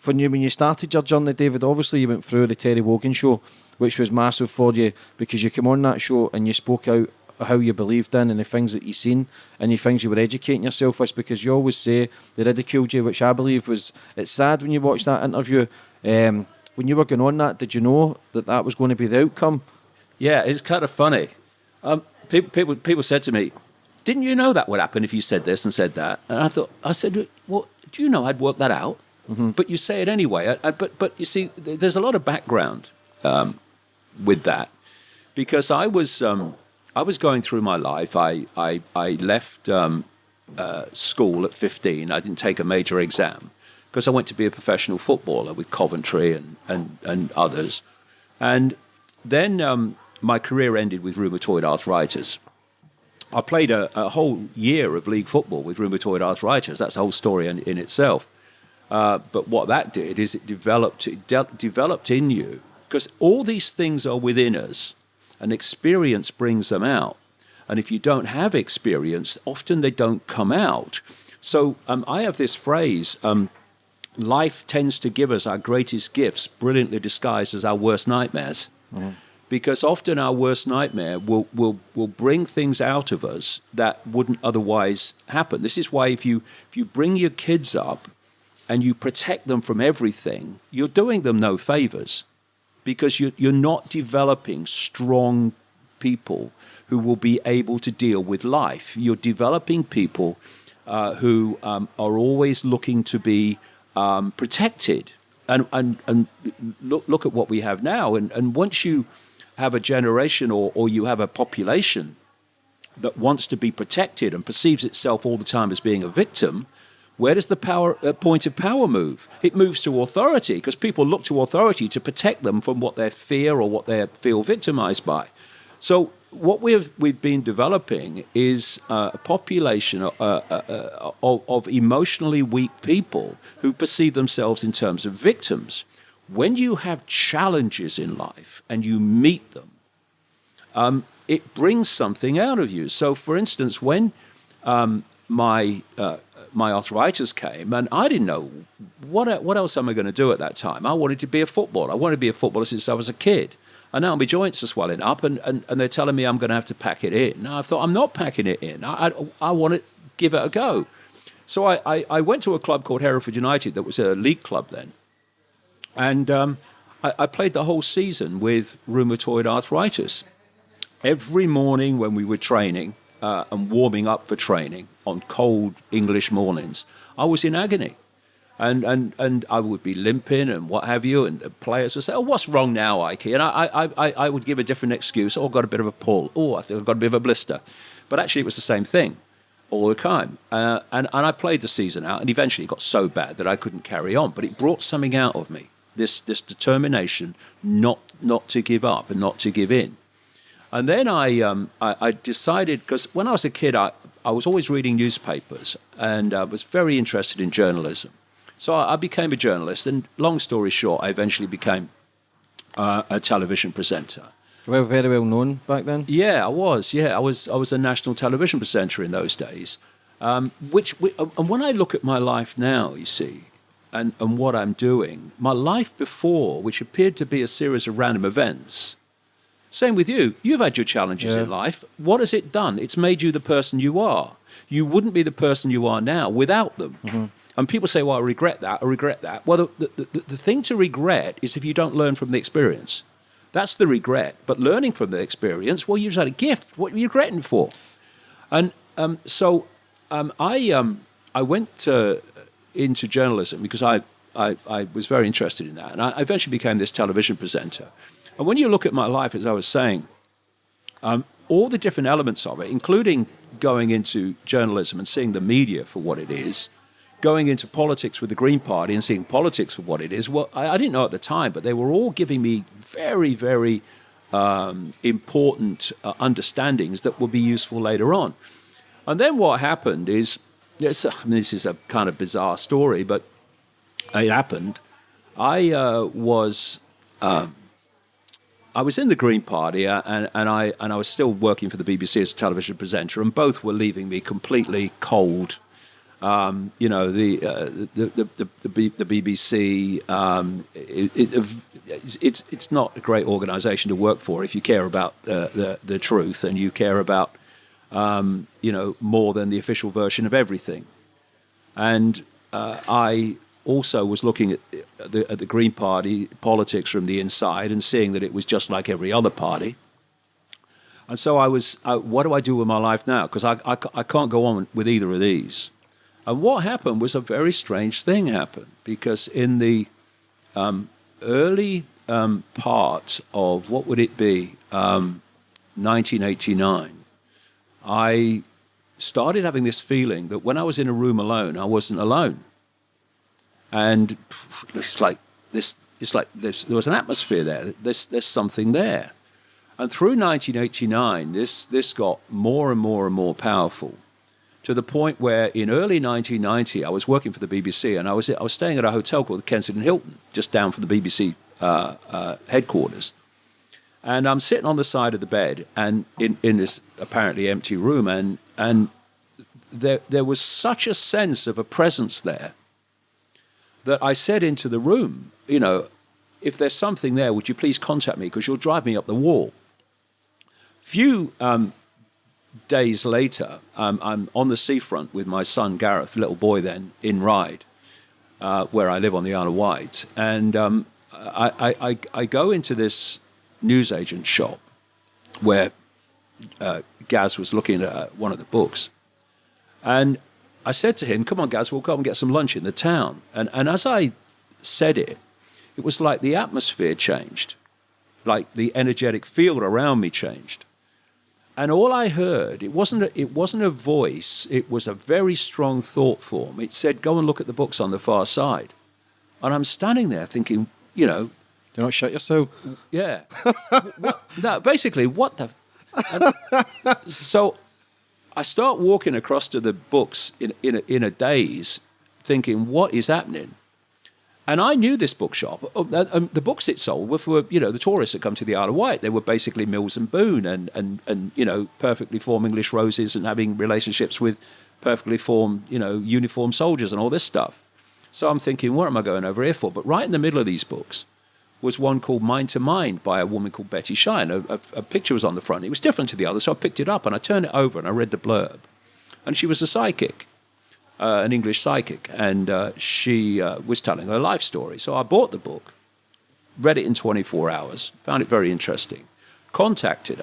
when you started your journey, David, obviously you went through the Terry Wogan show, which was massive for you because you came on that show and you spoke out how you believed in and the things that you seen and the things you were educating yourself with, because you always say they ridiculed you, which I believe it's sad when you watch that interview. When you were going on that, did you know that was going to be the outcome? Yeah, it's kind of funny. People said to me, didn't you know that would happen if you said this and said that? And I said, well, do you know I'd worked that out? Mm-hmm. But you say it anyway. But you see, there's a lot of background with that, because I was going through my life. I left school at 15. I didn't take a major exam because I went to be a professional footballer with Coventry and others. And then my career ended with rheumatoid arthritis. I played a whole year of league football with rheumatoid arthritis. That's a whole story in itself. But what that did is it developed in you, because all these things are within us, and experience brings them out. And if you don't have experience, often they don't come out. So I have this phrase, life tends to give us our greatest gifts, brilliantly disguised as our worst nightmares. Mm-hmm. Because often our worst nightmare will bring things out of us that wouldn't otherwise happen. This is why if you bring your kids up and you protect them from everything, you're doing them no favors, because you're not developing strong people who will be able to deal with life. You're developing people who are always looking to be protected. And look at what we have now. And once you have a generation or you have a population that wants to be protected and perceives itself all the time as being a victim, where does the point of power move? It moves to authority, because people look to authority to protect them from what they fear or what they feel victimized by. So what we've been developing is a population of emotionally weak people who perceive themselves in terms of victims. When you have challenges in life and you meet them, it brings something out of you. So, for instance, when my arthritis came, and I didn't know what else am I going to do at that time. I wanted to be a footballer. I wanted to be a footballer since I was a kid. And now my joints are swelling up, and they're telling me I'm going to have to pack it in. Now, I thought, I'm not packing it in. I want to give it a go. So I went to a club called Hereford United that was a league club then. And I played the whole season with rheumatoid arthritis. Every morning when we were training and warming up for training on cold English mornings, I was in agony. And I would be limping and what have you, and the players would say, oh, what's wrong now, Icke? And I would give a different excuse. Oh, I've got a bit of a pull. Oh, I think I've got a bit of a blister. But actually it was the same thing all the time. And I played the season out, and eventually it got so bad that I couldn't carry on. But it brought something out of me, this determination not to give up and not to give in. And then I decided, because when I was a kid, I was always reading newspapers, and I was very interested in journalism. So I became a journalist, and long story short, I eventually became a television presenter. Well, very well known back then. Yeah, I was. Yeah, I was a national television presenter in those days. And when I look at my life now, you see, and what I'm doing, my life before, which appeared to be a series of random events. Same with you. You've had your challenges in life. What has it done? It's made you the person you are. You wouldn't be the person you are now without them. Mm-hmm. And people say, well, I regret that. Well, the thing to regret is if you don't learn from the experience. That's the regret. But learning from the experience, well, you've had a gift. What are you regretting for? And so I went into journalism because I was very interested in that. And I eventually became this television presenter. And when you look at my life, as I was saying, all the different elements of it, including going into journalism and seeing the media for what it is, going into politics with the Green Party and seeing politics for what it is, well, I didn't know at the time, but they were all giving me very, very important understandings that would be useful later on. And then what happened is, this is a kind of bizarre story, but it happened. I was in the Green Party, and I was still working for the BBC as a television presenter, and both were leaving me completely cold You know, the BBC. It's not a great organisation to work for if you care about the truth and you care about you know, more than the official version of everything. And I also was looking at the Green Party politics from the inside and seeing that it was just like every other party. And so what do I do with my life now? Because I can't go on with either of these. And what happened was a very strange thing happened, because in the early part of, what would it be, 1989, I started having this feeling that when I was in a room alone, I wasn't alone. And it's like this. It's like there was an atmosphere there. There's something there. And through 1989, this got more and more and more powerful, to the point where in early 1990, I was working for the BBC, and I was staying at a hotel called the Kensington Hilton, just down from the BBC headquarters. And I'm sitting on the side of the bed, and in this apparently empty room, and there was such a sense of a presence there that I said into the room, you know, if there's something there, would you please contact me, because you'll drive me up the wall. Few days later, I'm on the seafront with my son Gareth, little boy then, in Ryde, where I live on the Isle of Wight, and I go into this newsagent shop where Gaz was looking at one of the books, and I said to him, "Come on, Gaz, we'll go and get some lunch in the town." And as I said it, it was like the atmosphere changed, like the energetic field around me changed. And all I heard, it wasn't a voice, it was a very strong thought form. It said, "Go and look at the books on the far side." And I'm standing there thinking, you know, do not shut yourself. Yeah. No, basically, what the... And so I start walking across to the books in a daze, thinking, what is happening? And I knew this bookshop. The books it sold were for, you know, the tourists that come to the Isle of Wight. They were basically Mills and Boon and you know, perfectly formed English roses and having relationships with perfectly formed, you know, uniformed soldiers and all this stuff. So I'm thinking, what am I going over here for? But right in the middle of these books was one called Mind to Mind by a woman called Betty Shine. A picture was on the front. It was different to the others, so I picked it up and I turned it over and I read the blurb. And she was a psychic. An English psychic, and she was telling her life story. So I bought the book, read it in 24 hours, found it very interesting, contacted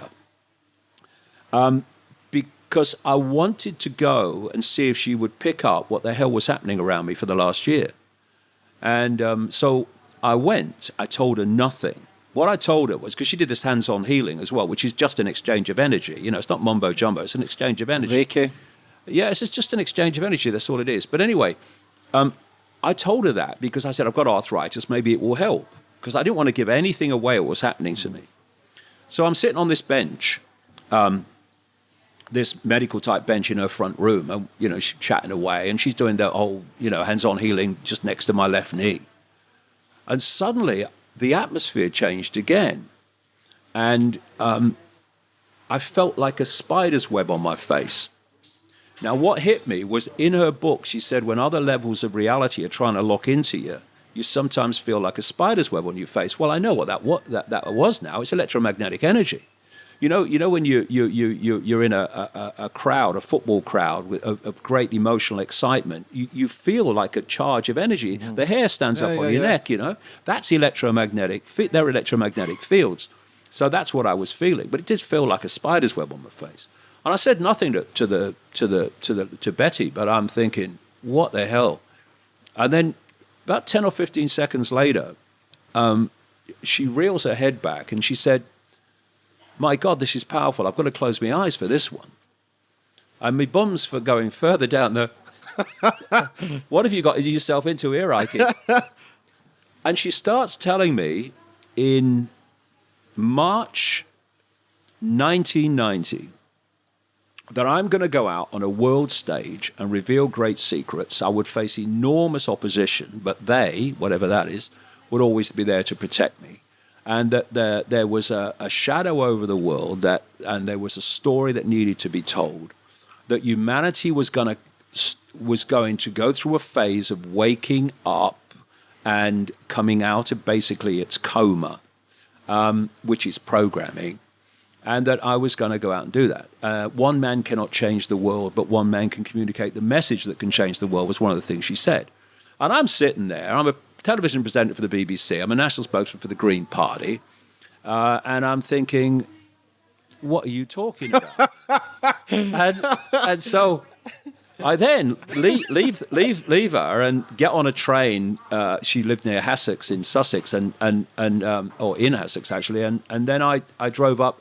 her because I wanted to go and see if she would pick up what the hell was happening around me for the last year. And so I went. I told her nothing. What I told her was, because she did this hands-on healing as well, which is just an exchange of energy. You know, it's not mumbo-jumbo, it's an exchange of energy. Icke. Yes, it's just an exchange of energy. That's all it is. But anyway, I told her that because I said, I've got arthritis. Maybe it will help. Because I didn't want to give anything away what was happening to me. So I'm sitting on this bench, this medical type bench in her front room. And, you know, she's chatting away. And she's doing the whole, you know, hands-on healing just next to my left knee. And suddenly the atmosphere changed again. And I felt like a spider's web on my face. Now, what hit me was, in her book, she said, when other levels of reality are trying to lock into you, you sometimes feel like a spider's web on your face. Well, I know what that was now. It's electromagnetic energy. You know when you're in a crowd, a football crowd of great emotional excitement, you feel like a charge of energy. Mm-hmm. The hair stands up on your neck, you know. That's electromagnetic. They're electromagnetic fields. So that's what I was feeling. But it did feel like a spider's web on my face. And I said nothing to Betty, but I'm thinking, what the hell? And then about 10 or 15 seconds later, she reels her head back and she said, my God, this is powerful. I've got to close my eyes for this one. And my bum's for going further down the... What have you got yourself into here, Icke? And she starts telling me in March 1990... that I'm going to go out on a world stage and reveal great secrets. I would face enormous opposition, but they, whatever that is, would always be there to protect me. And that there was a shadow over the world, and there was a story that needed to be told, that humanity was going to was going to go through a phase of waking up and coming out of basically its coma, which is programming, and that I was going to go out and do that. One man cannot change the world, but one man can communicate the message that can change the world, was one of the things she said. And I'm sitting there, I'm a television presenter for the BBC, I'm a national spokesman for the Green Party, and I'm thinking, what are you talking about? and so I then leave her and get on a train. She lived near Hassocks in Sussex, or in Hassocks actually, and then I drove up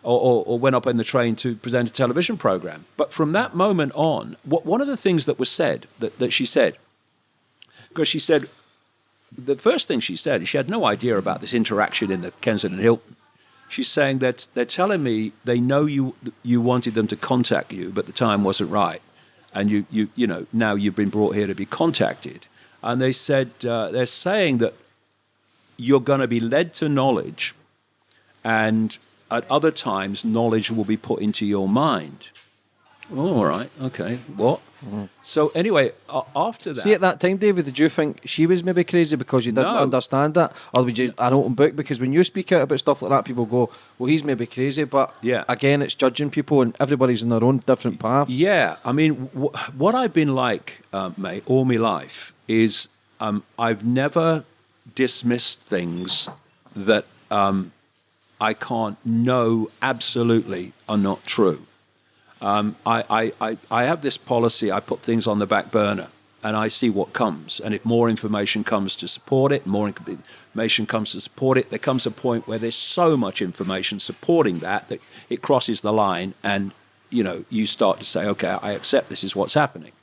or went up in the train to present a television program. But from that moment on, one of the things that was said that she said, because she said the first thing she said is she had no idea about this interaction in the Kensington Hilton. She's saying that they're telling me they know you wanted them to contact you, but the time wasn't right. And you know, now you've been brought here to be contacted. And they said, they're saying that you're going to be led to knowledge, and at other times, knowledge will be put into your mind. Oh, all right, okay, what? Mm-hmm. So anyway, after that... See, at that time, David, did you think she was maybe crazy because you didn't understand that? Or was you an open book? Because when you speak out about stuff like that, people go, well, he's maybe crazy. But again, it's judging people, and everybody's in their own different paths. Yeah, I mean, what I've been like, mate, all my life is I've never dismissed things that I can't know absolutely are not true. I have this policy. I put things on the back burner and I see what comes. And if more information comes to support it, there comes a point where there's so much information supporting that it crosses the line, and you start to say, okay, I accept this is what's happening.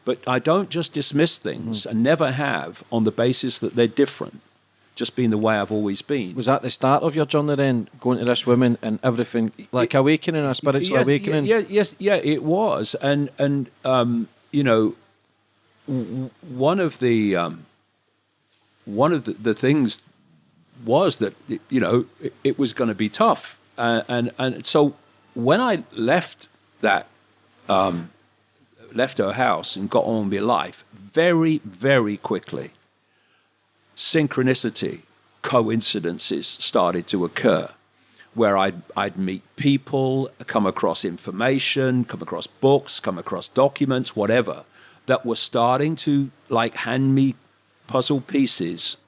But I don't just dismiss things, and never have, on the basis that they're different, just being the way I've always been. Was that the start of your journey then, going to this woman and everything, like awakening, a spiritual awakening? Yes, it was. And one of the things was that, it was going to be tough. And so when I left her house and got on with life, very, very quickly, synchronicity, coincidences started to occur, where I'd meet people, come across information, come across books, come across documents, whatever, that were starting to hand me puzzle pieces.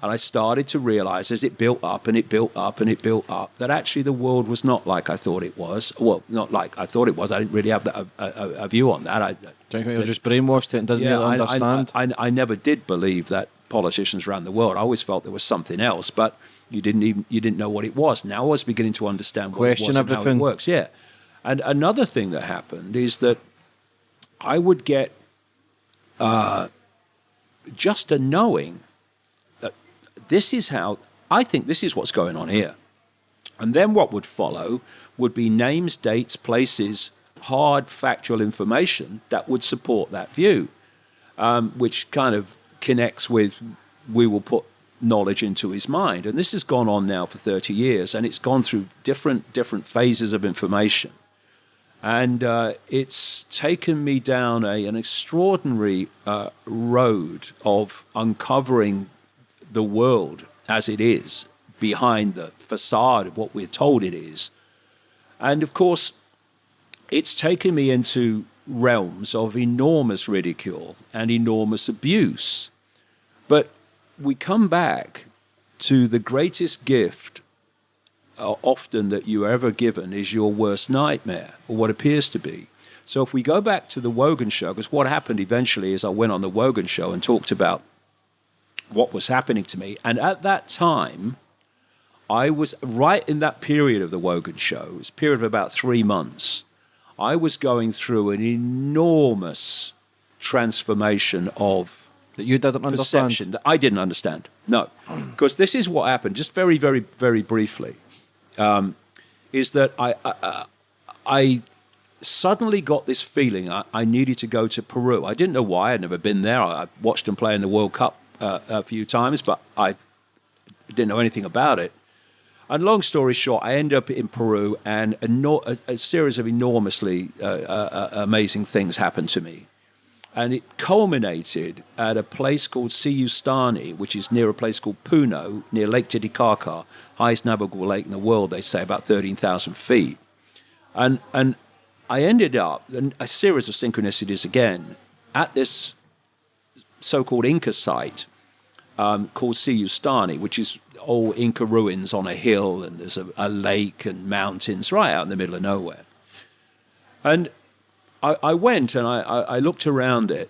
And I started to realize, as it built up and it built up and it built up, that actually the world was not like I thought it was. Well, not like I thought it was. I didn't really have a view on that. Do you think you were just brainwashed it and didn't really understand? I never did believe that politicians around the world. I always felt there was something else, but you didn't know what it was. Now I was beginning to understand what it was and how it works. Yeah. And another thing that happened is that I would get just a knowing that this is how, I think this is what's going on here. And then what would follow would be names, dates, places, hard factual information that would support that view, which kind of connects with, we will put knowledge into his mind. And this has gone on now for 30 years, and it's gone through different phases of information. And it's taken me down an extraordinary road of uncovering the world as it is, behind the facade of what we're told it is. And of course, it's taken me into realms of enormous ridicule and enormous abuse. But we come back to the greatest gift often that you are ever given is your worst nightmare, or what appears to be. So if we go back to the Wogan show, because what happened eventually is I went on the Wogan show and talked about what was happening to me. And at that time, I was right in that period of the Wogan show, it was a period of about 3 months, I was going through an enormous transformation of that you didn't perception understand. That I didn't understand. No, because this is what happened. Just very, very, very briefly, is that I suddenly got this feeling I needed to go to Peru. I didn't know why. I'd never been there. I watched them play in the World Cup a few times, but I didn't know anything about it. And long story short, I ended up in Peru, and a series of enormously amazing things happened to me. And it culminated at a place called Siustani, which is near a place called Puno, near Lake Titicaca, highest navigable lake in the world, they say, about 13,000 feet. And I ended up, in a series of synchronicities again, at this so-called Inca site called Siustani, which is old Inca ruins on a hill, and there's a lake and mountains right out in the middle of nowhere. And I went and I looked around it,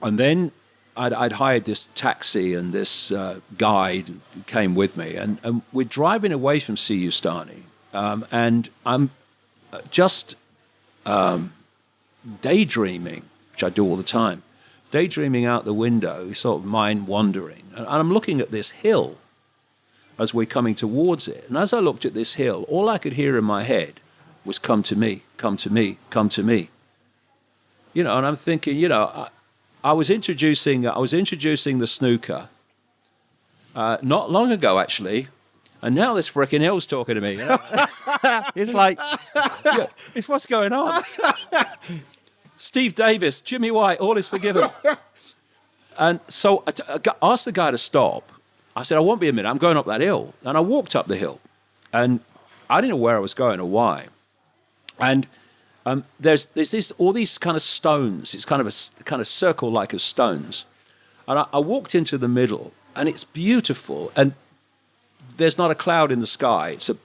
and then I'd hired this taxi, and this guide came with me, and we're driving away from Siustani, and I'm just daydreaming, which I do all the time, daydreaming out the window, sort of mind wandering, and I'm looking at this hill as we're coming towards it, and as I looked at this hill, all I could hear in my head was "Come to me, come to me, come to me." You know, and I'm thinking, you know, I was introducing the snooker not long ago, actually, and now this frickin' hill's talking to me. You know? It's like, yeah, it's what's going on. Steve Davis, Jimmy White, all is forgiven. And so I asked the guy to stop. I said, I won't be a minute, I'm going up that hill. And I walked up the hill, and I didn't know where I was going or why. And there's all these kind of stones. It's kind of a kind of circle like of stones. And I walked into the middle, and it's beautiful. And there's not a cloud in the sky. It's a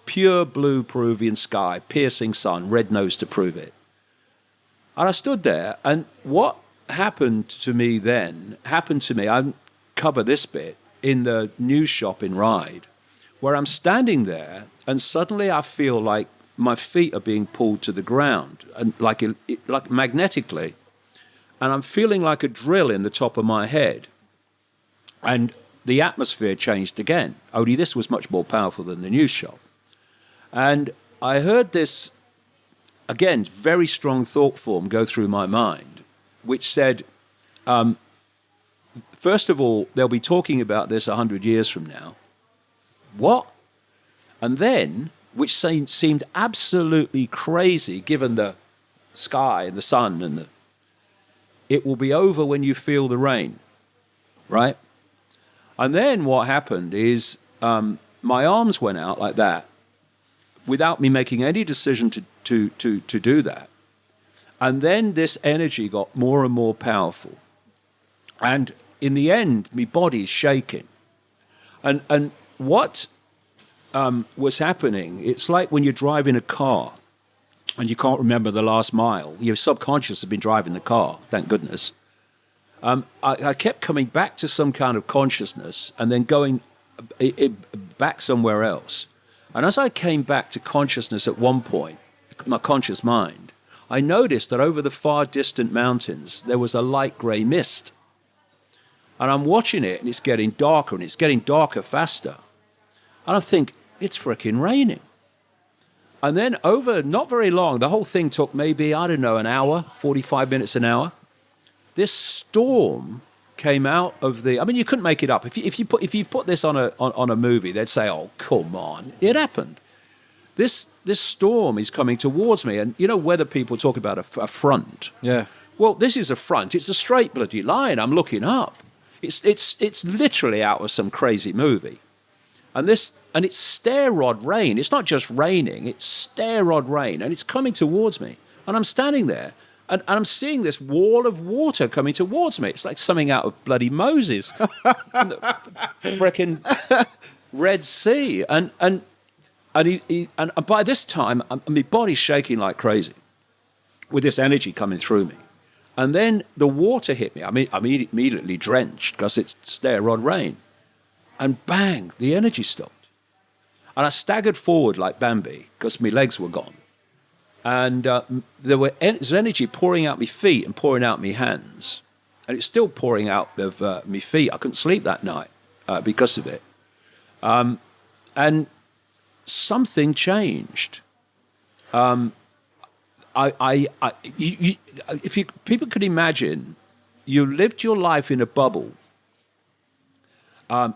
pure blue Peruvian sky, piercing sun, red nose to prove it. And I stood there, and what happened to me then happened to me. I cover this bit in the news shop in Ride, where I'm standing there, and suddenly I feel like my feet are being pulled to the ground, and like magnetically, and I'm feeling like a drill in the top of my head, and the atmosphere changed again. Only this was much more powerful than the news shop, and I heard this again very strong thought form go through my mind, which said, first of all, they'll be talking about this 100 years from now. What? And then, which seemed absolutely crazy given the sky and the sun, and it will be over when you feel the rain, right? And then what happened is my arms went out like that without me making any decision to do that. And then this energy got more and more powerful. And in the end, my body's shaking. And what was happening, it's like when you're driving a car and you can't remember the last mile. Your subconscious has been driving the car, thank goodness. I kept coming back to some kind of consciousness and then going back somewhere else. And as I came back to consciousness at one point, my conscious mind, I noticed that over the far distant mountains, there was a light grey mist. And I'm watching it, and it's getting darker, and it's getting darker faster. And I think, it's frickin' raining. And then over not very long, the whole thing took maybe, I don't know, an hour, 45 minutes, an hour. This storm came out of the, I mean, you couldn't make it up. If you put this on a movie, they'd say, oh, come on, it happened. This storm is coming towards me. And you know, weather people talk about a front. Yeah. Well, this is a front. It's a straight bloody line. I'm looking up. It's literally out of some crazy movie. And it's stair rod rain. It's not just raining, it's stair rod rain, and it's coming towards me. And I'm standing there, and I'm seeing this wall of water coming towards me. It's like something out of bloody Moses. And the frickin' Red Sea. And by this time, my body's shaking like crazy with this energy coming through me. And then the water hit me. I mean, I'm immediately drenched because it's stair rod rain. And bang, the energy stopped. And I staggered forward like Bambi because my legs were gone. And there was energy pouring out my feet and pouring out my hands. And it's still pouring out of my feet. I couldn't sleep that night because of it. And something changed. People could imagine, you lived your life in a bubble,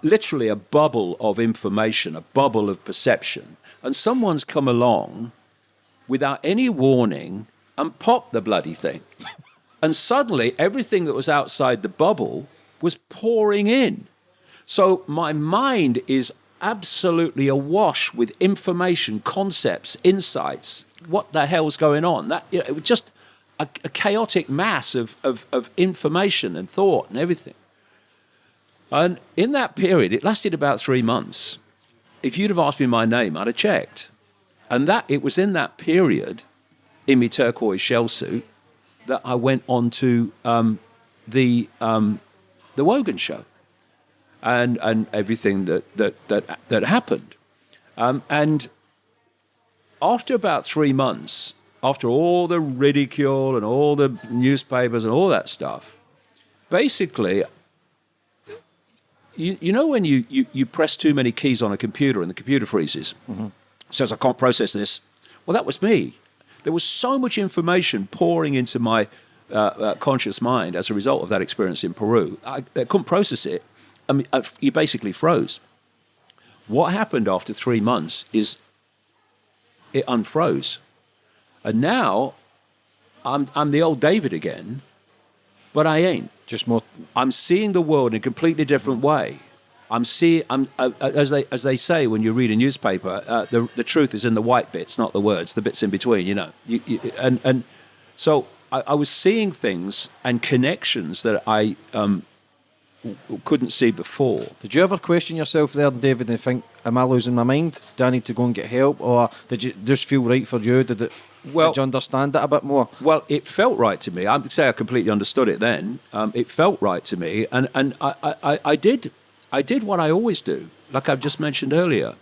literally a bubble of information, a bubble of perception, and someone's come along without any warning and popped the bloody thing. And suddenly, everything that was outside the bubble was pouring in. So my mind is absolutely awash with information, concepts, insights. What the hell's going on? It was just a chaotic mass of information and thought and everything. And in that period, it lasted about 3 months. If you'd have asked me my name, I'd have checked. And it was in that period, in my turquoise shell suit, that I went on to the Wogan show, and everything that happened, and after about 3 months, after all the ridicule and all the newspapers and all that stuff, basically, you know when you press too many keys on a computer and the computer freezes, says I can't process this. Well, that was me. There was so much information pouring into my conscious mind as a result of that experience in Peru. I couldn't process it. I mean, you basically froze. What happened after 3 months is it unfroze. And now I'm the old David again, but I ain't. Just more. I'm seeing the world in a completely different way. As they say when you read a newspaper, the truth is in the white bits, not the words, the bits in between. You know, and so I was seeing things and connections that I couldn't see before. Did you ever question yourself there, David, and think, am I losing my mind? Do I need to go and get help? Or did you just feel right for you? Did you understand it a bit more? Well, it felt right to me. I would say I completely understood it then. It felt right to me. And I did what I always do, like I've just mentioned earlier.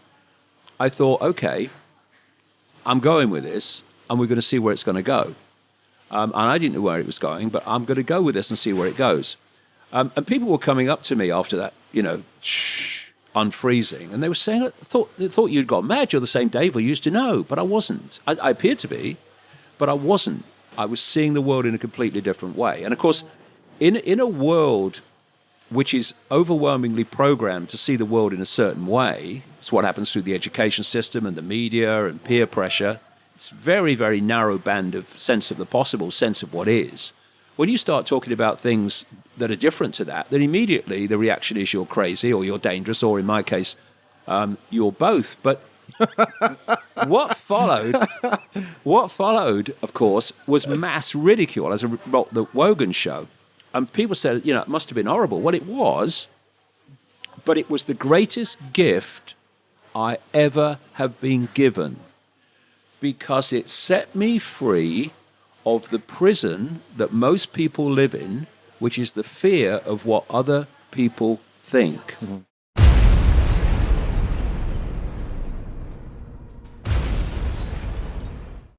I thought, okay, I'm going with this, and we're going to see where it's going to go. And I didn't know where it was going, but I'm going to go with this and see where it goes. And people were coming up to me after that, unfreezing, and they were saying, they thought you'd got mad. You're the same Dave we used to know, but I wasn't. I appeared to be, but I wasn't. I was seeing the world in a completely different way. And of course, in a world which is overwhelmingly programmed to see the world in a certain way, it's what happens through the education system and the media and peer pressure. It's very, very narrow band of sense of the possible, sense of what is. When you start talking about things that are different to that, then immediately the reaction is you're crazy or you're dangerous, or in my case, you're both. But what followed, of course, was mass ridicule as a result of the Wogan show. And people said, it must have been horrible. Well, it was, but it was the greatest gift I ever have been given, because it set me free of the prison that most people live in, which is the fear of what other people think. Mm-hmm.